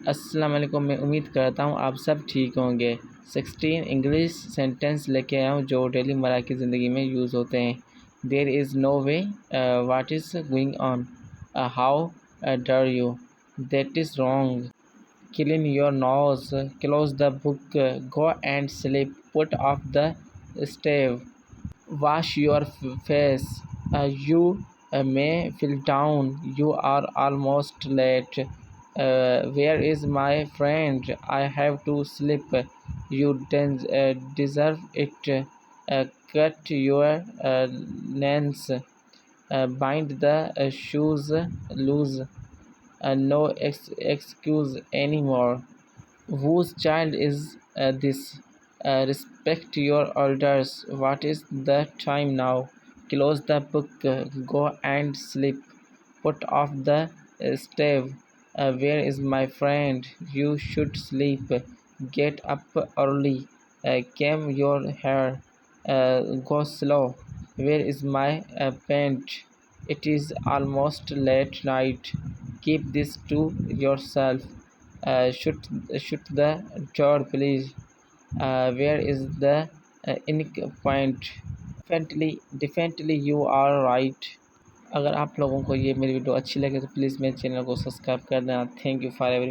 अस्सलाम वालेकुम। मैं उम्मीद करता हूँ आप सब ठीक होंगे। 16 इंग्लिश सेंटेंस लेके आया हूँ जो डेली मर्रा की ज़िंदगी में यूज़ होते हैं। There is no way, what is going on, how dare you, that is wrong, clean your nose, close the book, go and sleep, put off the stove, wash your face, you may feel down, you are almost late, where is my friend, I have to sleep, you deserve it, cut your nails, bind the shoes loose, no excuse anymore. Whose child is this? Respect your elders. What is the time now? Close the book. Go and sleep. Put off the stove. Where is my friend? You should sleep. Get up early. Comb your hair. Go slow. Where is my pant? It is almost late night. Keep this to yourself. Shoot the door please. Where is the ink point? Definitely you are right. अगर आप लोगों को ये मेरी video अच्छी लगे तो please मेरे चैनल को सब्सक्राइब कर देना। Thank you for every